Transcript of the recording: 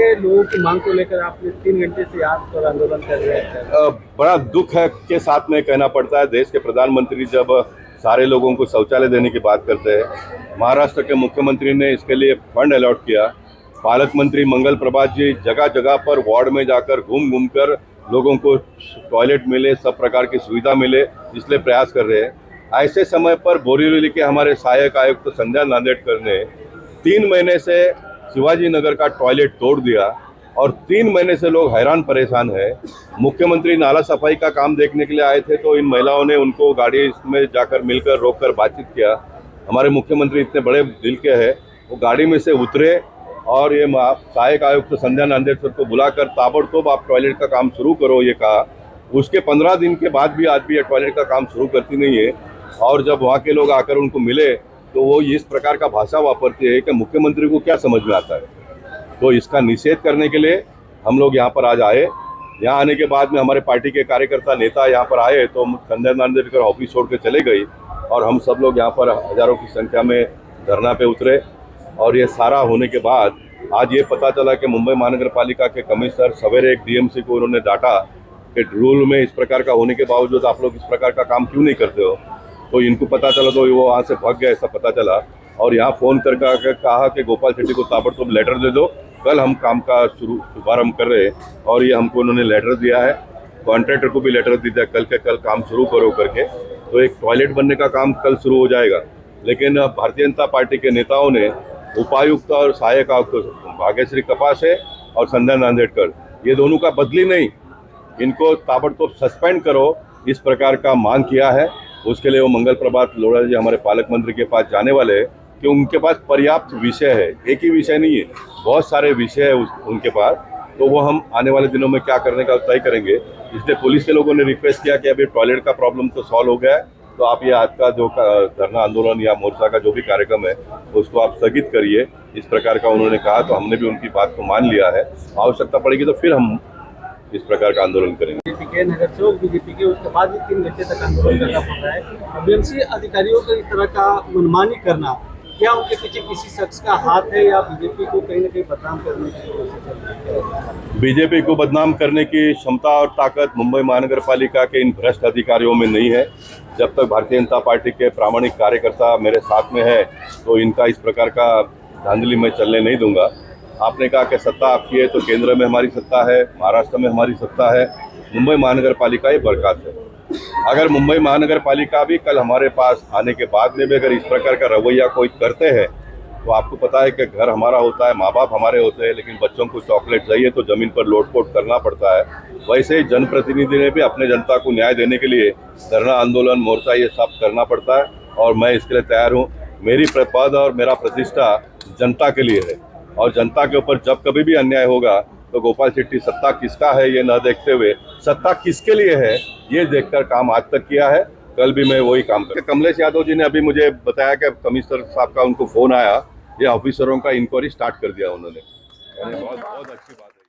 ये लोगों की मांग को लेकर आपने 3 घंटे से आज पर आंदोलन कर रहे हैं? बड़ा दुख है के साथ में कहना पड़ता है, देश के प्रधानमंत्री जब सारे लोगों को शौचालय देने की बात करते हैं, महाराष्ट्र के मुख्यमंत्री ने इसके लिए फंड अलॉट किया, पालक मंत्री मंगल प्रभात जी जगह जगह पर वार्ड में जाकर घूम घूम कर लोगों को टॉयलेट मिले, सब प्रकार की सुविधा मिले, इसलिए प्रयास कर रहे हैं। ऐसे समय पर बोरीवली के हमारे सहायक आयुक्त संध्या नांदेड़कर ने 3 महीने से शिवाजी नगर का टॉयलेट तोड़ दिया और 3 महीने से लोग हैरान परेशान हैं। मुख्यमंत्री नाला सफाई का काम देखने के लिए आए थे तो इन महिलाओं ने उनको गाड़ी में जाकर मिलकर रोककर बातचीत किया। हमारे मुख्यमंत्री इतने बड़े दिल के हैं, वो गाड़ी में से उतरे और ये सहायक आयुक्त संध्या नांदेड़कर को बुलाकर ताबड़तोब आप टॉयलेट का काम शुरू करो ये कहा। उसके 15 दिन के बाद भी आज भी ये टॉयलेट का काम शुरू करती नहीं है और जब वहाँ के लोग आकर उनको मिले तो वो इस प्रकार का भाषा वापरती है कि मुख्यमंत्री को क्या समझ में आता है। तो इसका निषेध करने के लिए हम लोग यहाँ पर आज आए। यहाँ आने के बाद में हमारे पार्टी के कार्यकर्ता नेता यहाँ पर आए तो संध्या नांदेड़कर ऑफिस छोड़ के चले गई और हम सब लोग यहाँ पर हजारों की संख्या में धरना पे उतरे। और ये सारा होने के बाद आज ये पता चला कि मुंबई महानगर पालिका के कमिश्नर सवेरे एक डीएमसी को उन्होंने डांटा कि रूल में इस प्रकार का होने के बावजूद आप लोग इस प्रकार का काम क्यों नहीं करते हो। तो इनको पता चला तो वो वहाँ से भाग गए, ऐसा पता चला और यहाँ फ़ोन करके कहा कि गोपाल शेट्टी को ताबड़तोब लेटर दे दो, कल हम काम का शुभारंभ कर रहे हैं। और ये हमको उन्होंने लेटर दिया है, कॉन्ट्रैक्टर को भी लेटर दे दिया कल के कल काम शुरू करो करके। तो एक टॉयलेट बनने का काम कल शुरू हो जाएगा। लेकिन भारतीय जनता पार्टी के नेताओं ने उपायुक्त और सहायक आयुक्त भाग्यश्री कपासे और संध्या नांदेड़कर ये दोनों का बदली नहीं, इनको ताबड़तोब सस्पेंड करो, इस प्रकार का मांग किया है। उसके लिए वो मंगल प्रभात लोढ़ा जी हमारे पालक मंत्री के पास जाने वाले हैं कि उनके पास पर्याप्त विषय है, एक ही विषय नहीं है, बहुत सारे विषय है उनके पास। तो वो हम आने वाले दिनों में क्या करने का तय करेंगे। इसलिए पुलिस के लोगों ने रिक्वेस्ट किया कि अभी टॉयलेट का प्रॉब्लम तो सॉल्व हो गया है, तो आप ये आज का जो धरना आंदोलन या मोर्चा का जो भी कार्यक्रम है उसको आप स्थगित करिए, इस प्रकार का उन्होंने कहा। तो हमने भी उनकी बात को मान लिया है, आवश्यकता पड़ेगी तो फिर हम इस प्रकार का आंदोलन करेंगे। बीजेपी के नगर चौक बीजेपी के उसके बाद भी 3 घंटे तक आंदोलन करना पड़ रहा है। बीएमसी अधिकारियों का इस तरह का मनमानी करना, क्या उनके पीछे किसी शख्स का हाथ है या बीजेपी को कहीं न कहीं बदनाम करने की कोशिश चल रही है? बीजेपी को बदनाम करने की क्षमता और ताकत मुंबई महानगर पालिका के इन भ्रष्ट अधिकारियों में नहीं है। जब तक भारतीय जनता पार्टी के प्रामाणिक कार्यकर्ता मेरे साथ में है तो इनका इस प्रकार का धांधली मैं चलने नहीं दूंगा। आपने कहा कि सत्ता आपकी है, तो केंद्र में हमारी सत्ता है, महाराष्ट्र में हमारी सत्ता है, मुंबई महानगर पालिका ये बरकत है। अगर मुंबई महानगर पालिका भी कल हमारे पास आने के बाद में भी अगर इस प्रकार का रवैया कोई करते हैं तो आपको पता है कि घर हमारा होता है, माँ बाप हमारे होते हैं, लेकिन बच्चों को चॉकलेट चाहिए तो ज़मीन पर लोटपोट करना पड़ता है। वैसे ही जनप्रतिनिधि ने भी अपने जनता को न्याय देने के लिए धरना आंदोलन मोर्चा ये सब करना पड़ता है और मैं इसके लिए तैयार हूँ। मेरी पद और मेरा प्रतिष्ठा जनता के लिए है और जनता के ऊपर जब कभी भी अन्याय होगा तो गोपाल शेट्टी सत्ता किसका है ये न देखते हुए सत्ता किसके लिए है ये देखकर काम आज तक किया है, कल भी मैं वही काम करूँ। कमलेश यादव जी ने अभी मुझे बताया कि कमिश्नर साहब का उनको फोन आया, ये ऑफिसरों का इंक्वायरी स्टार्ट कर दिया उन्होंने। बहुत बहुत अच्छी बात है।